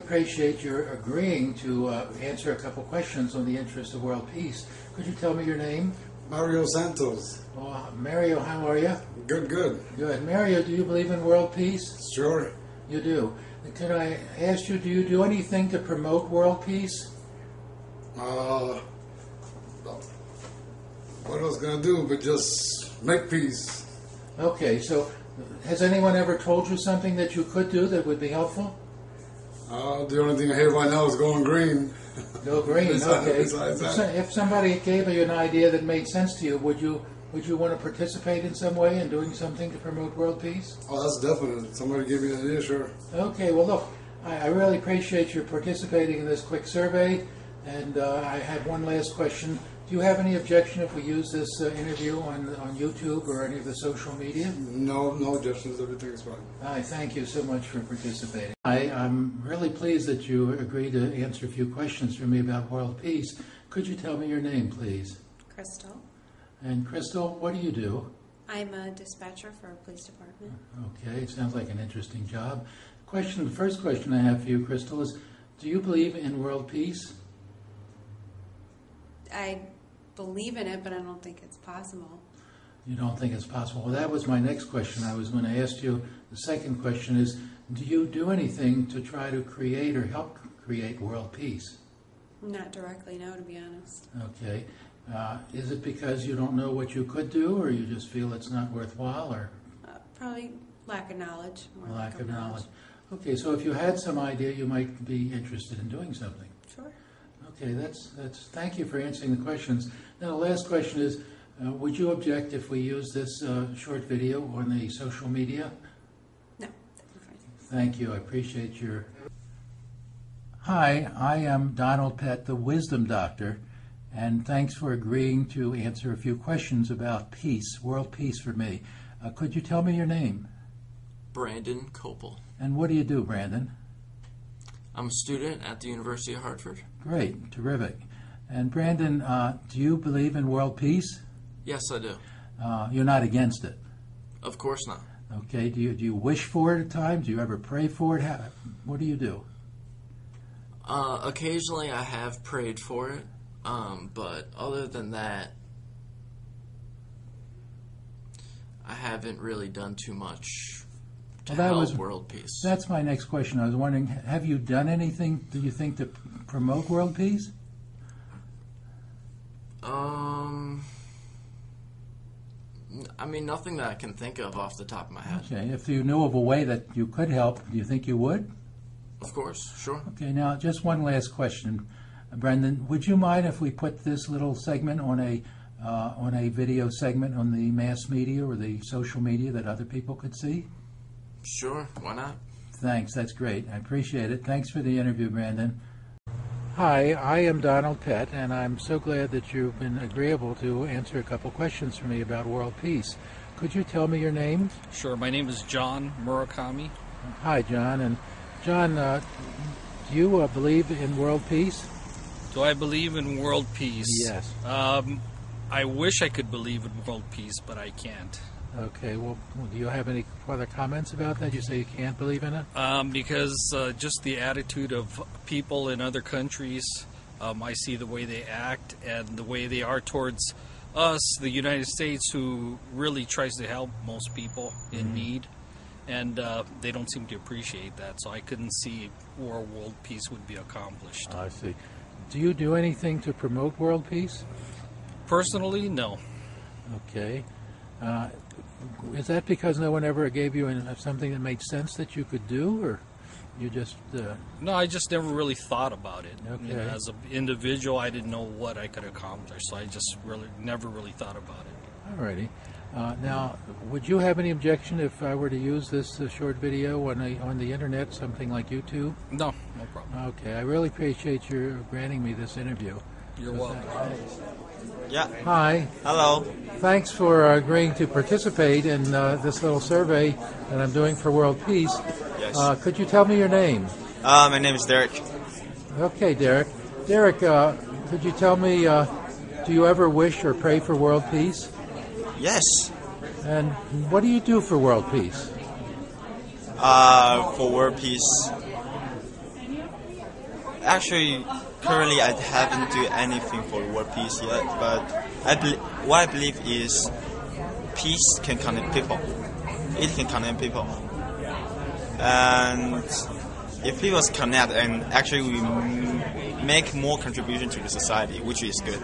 Appreciate your agreeing to answer a couple questions on the interest of world peace. Could you tell me your name? Mario Santos. Oh, Mario, how are you? Good, good. Good. Mario, do you believe in world peace? Sure. You do. Could I ask you, do you do anything to promote world peace? What I was going to do, but just make peace. Okay, so has anyone ever told you something that you could do that would be helpful? The only thing I hear right now is going green. Go green, okay. Besides that. If somebody gave you an idea that made sense to you, would you want to participate in some way in doing something to promote world peace? Oh, that's definite. Somebody give me an idea, sure. Okay, well look, I really appreciate your participating in this quick survey, and I have one last question. Do you have any objection if we use this interview on YouTube or any of the social media? No objections. Everything is fine. I thank you so much for participating. I'm really pleased that you agreed to answer a few questions for me about world peace. Could you tell me your name, please? Crystal. And Crystal, what do you do? I'm a dispatcher for a police department. Okay, it sounds like an interesting job. The first question I have for you, Crystal, is do you believe in world peace? I believe in it, but I don't think it's possible. You don't think it's possible? Well, that was my next question. I was going to ask you, the second question is, do you do anything to try to create or help create world peace? Not directly, no, to be honest. Okay. Is it because you don't know what you could do, or you just feel it's not worthwhile, or? Probably lack of knowledge. More Lack of knowledge. Okay, so if you had some idea, you might be interested in doing something. Sure. Okay, thank you for answering the questions. Now, the last question is, would you object if we use this short video on the social media? No, that'd be fine. Thank you. I appreciate your... Hi, I am Donald Pett, the Wisdom Doctor, and thanks for agreeing to answer a few questions about peace, world peace for me. Could you tell me your name? Brandon Copel. And what do you do, Brandon? I'm a student at the University of Hartford. Great, terrific. And Brandon, do you believe in world peace? Yes, I do. You're not against it? Of course not. Okay, do you wish for it at times? Do you ever pray for it? What do you do? Occasionally I have prayed for it, but other than that, I haven't really done too much to help world peace. That's my next question. I was wondering, have you done anything, do you think, to promote world peace? I mean, nothing that I can think of off the top of my head. Okay, if you knew of a way that you could help, do you think you would? Of course, sure. Okay, now just one last question. Brendan, would you mind if we put this little segment on a video segment on the mass media or the social media that other people could see? Sure, why not? Thanks, that's great. I appreciate it. Thanks for the interview, Brandon. Hi, I am Donald Pett, and I'm so glad that you've been agreeable to answer a couple questions for me about world peace. Could you tell me your name? Sure, my name is John Murakami. Hi, John. And John, do you believe in world peace? Do I believe in world peace? Yes. I wish I could believe in world peace, but I can't. Okay, well, do you have any further comments about that? You say you can't believe in it? Because just the attitude of people in other countries, I see the way they act and the way they are towards us, the United States, who really tries to help most people in need, and they don't seem to appreciate that, so I couldn't see where world peace would be accomplished. I see. Do you do anything to promote world peace? Personally, no. Okay. Is that because no one ever gave you something that made sense that you could do, or you just... No, I just never really thought about it. Okay. You know, as an individual, I didn't know what I could accomplish, so I just never really thought about it. Alrighty. Now, would you have any objection if I were to use this short video on the internet, something like YouTube? No, no problem. Okay, I really appreciate your granting me this interview. You're welcome. Yeah. Hi. Hello. Thanks for agreeing to participate in this little survey that I'm doing for World Peace. Yes. Could you tell me your name? My name is Derek. Okay, Derek. Derek, could you tell me, do you ever wish or pray for world peace? Yes. And what do you do for world peace? For world peace, Actually, currently I haven't do anything for world peace yet, but what I believe is peace can connect people. It can connect people. And if people connect and actually we make more contribution to the society, which is good.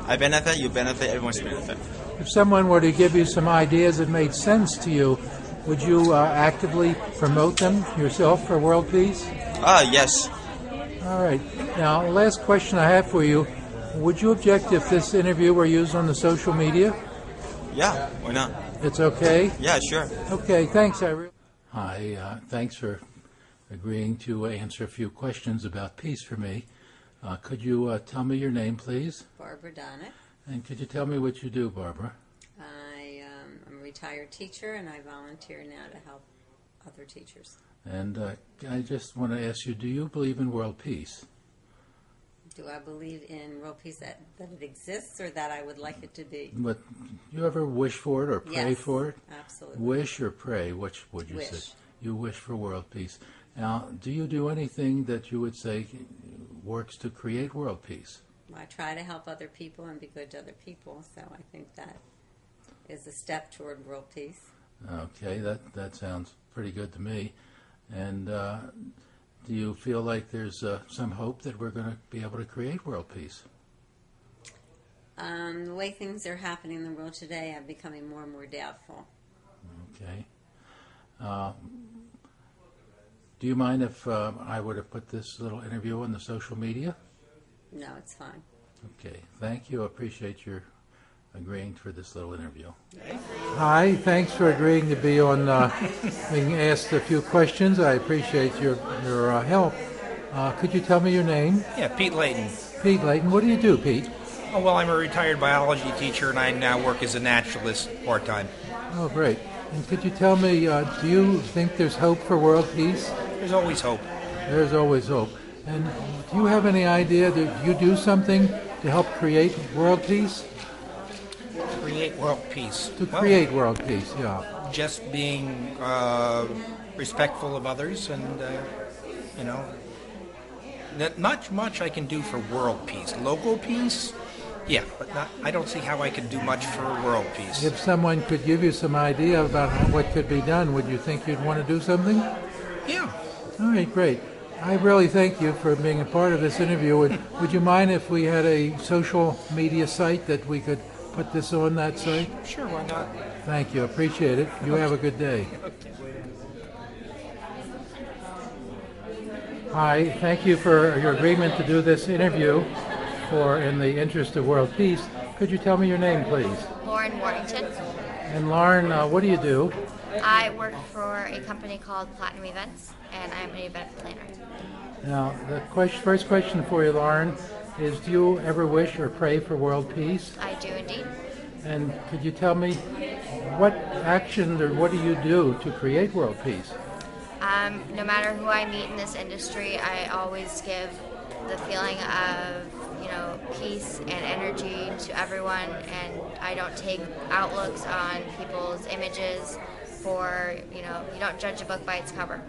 I benefit, you benefit, everyone's benefit. If someone were to give you some ideas that made sense to you, would you actively promote them yourself for world peace? Yes. All right. Now, last question I have for you. Would you object if this interview were used on the social media? Yeah, why not? It's okay? Yeah, sure. Okay, thanks. Hi, thanks for agreeing to answer a few questions about peace for me. Could you tell me your name, please? Barbara Donnet. And could you tell me what you do, Barbara? I'm a retired teacher, and I volunteer now to help other teachers. And I just want to ask you, do you believe in world peace? Do I believe in world peace, that it exists, or that I would like it to be? But you ever wish for it or pray for it? Absolutely. Wish or pray? Which would you say? You wish for world peace. Now, do you do anything that you would say works to create world peace? I try to help other people and be good to other people, so I think that is a step toward world peace. Okay, that sounds pretty good to me. And do you feel like there's some hope that we're going to be able to create world peace? The way things are happening in the world today, I'm becoming more and more doubtful. Okay. Do you mind if I were to put this little interview on the social media? No, it's fine. Okay. Thank you. I appreciate your agreeing for this little interview. Hi. Thanks for agreeing to be on being asked a few questions. I appreciate your help. Could you tell me your name? Yeah, Pete Layton. Pete Layton. What do you do, Pete? Oh, well, I'm a retired biology teacher, and I now work as a naturalist part-time. Oh, great. And could you tell me, do you think there's hope for world peace? There's always hope. There's always hope. And do you have any idea that you do something to help create world peace? Create world peace. To create world peace, yeah. Just being respectful of others and, not much I can do for world peace. Local peace? Yeah, but I don't see how I could do much for world peace. If someone could give you some idea about what could be done, would you think you'd want to do something? Yeah. All right, great. I really thank you for being a part of this interview. Would you mind if we had a social media site that we could put this on that site? Sure, why not? Thank you. Appreciate it. You have a good day. Hi. Thank you for your agreement to do this interview in the interest of world peace. Could you tell me your name, please? Lauren Warrington. And Lauren, what do you do? I work for a company called Platinum Events, and I'm an event planner. Now, the first question for you, Lauren, is do you ever wish or pray for world peace? I do indeed. And could you tell me what action or what do you do to create world peace? No matter who I meet in this industry, I always give the feeling of, peace and energy to everyone, and I don't take outlooks on people's images for, you don't judge a book by its cover.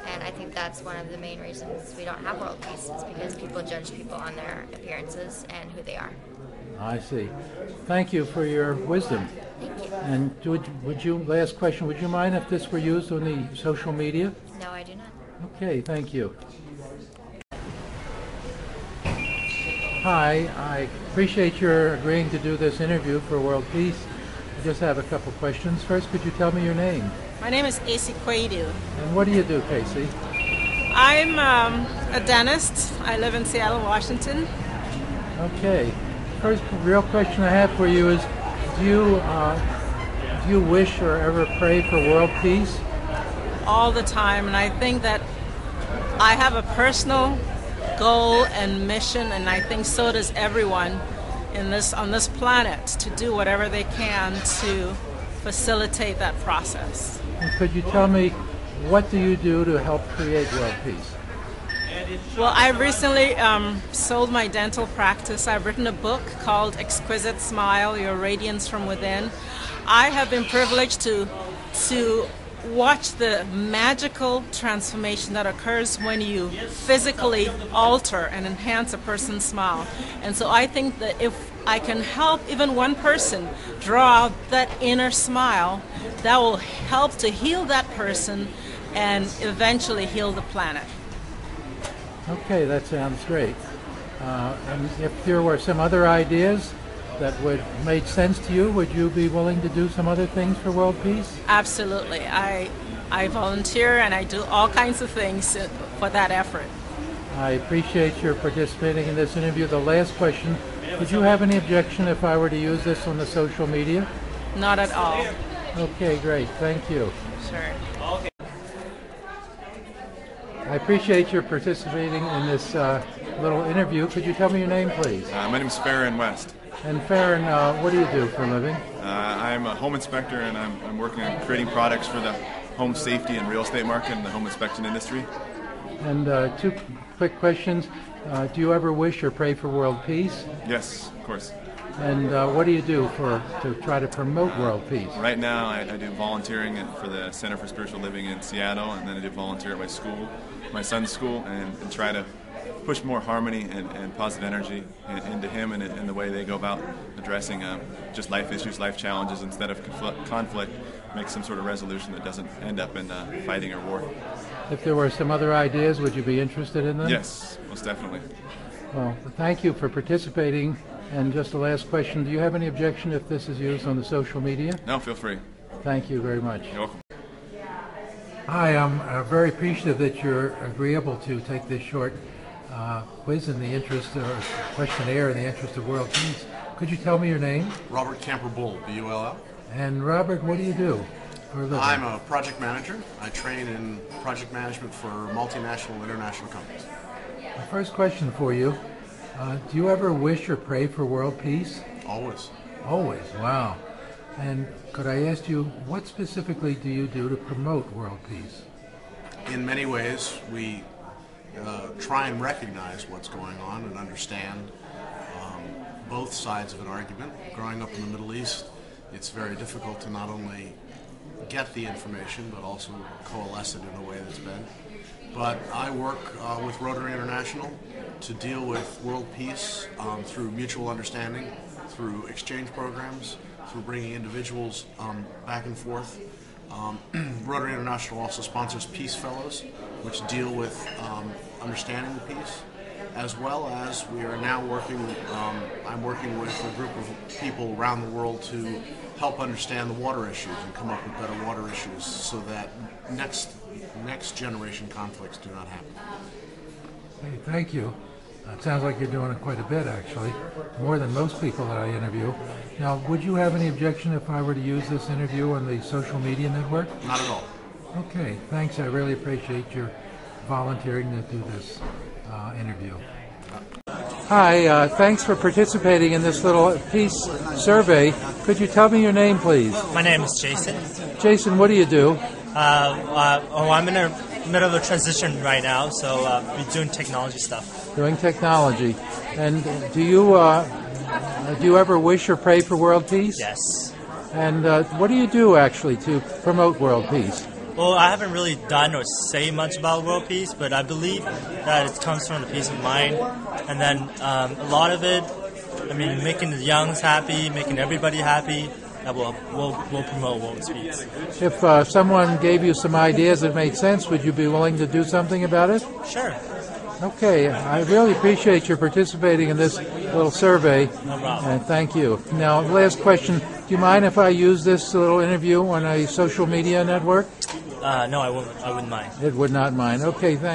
And I think that's one of the main reasons we don't have world peace, is because people judge people on their appearances and who they are. I see. Thank you for your wisdom. Thank you. And last question, would you mind if this were used on the social media? No, I do not. Okay, thank you. Hi, I appreciate your agreeing to do this interview for World Peace. I just have a couple questions. First, could you tell me your name? My name is Casey Quaidu. And what do you do, Casey? I'm a dentist. I live in Seattle, Washington. Okay. First real question I have for you is, do you wish or ever pray for world peace? All the time, and I think that I have a personal goal and mission, and I think so does everyone on this planet, to do whatever they can to facilitate that process. And could you tell me, what do you do to help create world peace? Well, I recently sold my dental practice. I've written a book called Exquisite Smile, Your Radiance from Within. I have been privileged to watch the magical transformation that occurs when you physically alter and enhance a person's smile. And so I think that if I can help even one person draw out that inner smile, that will help to heal that person and eventually heal the planet. Okay, that sounds great. And if there were some other ideas that would made sense to you, would you be willing to do some other things for world peace? Absolutely. I volunteer and I do all kinds of things for that effort. I appreciate your participating in this interview. The last question, would you have any objection if I were to use this on the social media? Not at all. Okay, great. Thank you. Sure. I appreciate your participating in this little interview. Could you tell me your name, please? My name is Farron West. And Farron, what do you do for a living? I'm a home inspector, and I'm working on creating products for the home safety and real estate market and the home inspection industry. And two quick questions. Do you ever wish or pray for world peace? Yes, of course. And what do you do to try to promote world peace? Right now, I do volunteering for the Center for Spiritual Living in Seattle, and then I do volunteer at my school, my son's school, and try to push more harmony and positive energy into him and the way they go about addressing just life issues, life challenges, instead of conflict, make some sort of resolution that doesn't end up in fighting or war. If there were some other ideas, would you be interested in them? Yes, most definitely. Well, thank you for participating. And just the last question, do you have any objection if this is used on the social media? No, feel free. Thank you very much. You're welcome. Hi, I'm very appreciative that you're agreeable to take this short quiz in the interest, or questionnaire in the interest of world peace. Could you tell me your name? Robert Camper-Bull, B-U-L-L. And Robert, what do you do for a living? I'm a project manager. I train in project management for multinational and international companies. The first question for you, do you ever wish or pray for world peace? Always. Always, wow. And could I ask you, what specifically do you do to promote world peace? In many ways, we try and recognize what's going on and understand both sides of an argument. Growing up in the Middle East, it's very difficult to not only get the information, but also coalesce it in a way that's been. But I work with Rotary International to deal with world peace through mutual understanding, through exchange programs, through bringing individuals back and forth. Rotary International also sponsors Peace Fellows, which deal with understanding the peace, as well as we are now working, I'm working with a group of people around the world to help understand the water issues and come up with better water issues so that next generation conflicts do not happen. Hey, thank you. It sounds like you're doing it quite a bit, actually, more than most people that I interview. Now, would you have any objection if I were to use this interview on the social media network? Not at all. Okay, thanks. I really appreciate your volunteering to do this interview. Hi, thanks for participating in this little peace survey. Could you tell me your name, please? My name is Jason. Jason, what do you do? I'm in the middle of a transition right now, so we're doing technology stuff. Doing technology. And do you ever wish or pray for world peace? Yes. And what do you do, actually, to promote world peace? Well, I haven't really done or say much about world peace, but I believe that it comes from the peace of mind. And then a lot of it, I mean, making the youngs happy, making everybody happy, that will promote world peace. If someone gave you some ideas that made sense, would you be willing to do something about it? Sure. Okay, I really appreciate your participating in this little survey. No problem. And thank you. Now, last question. Do you mind if I use this little interview on a social media network? No, I wouldn't mind. It would not mind. Okay, thanks.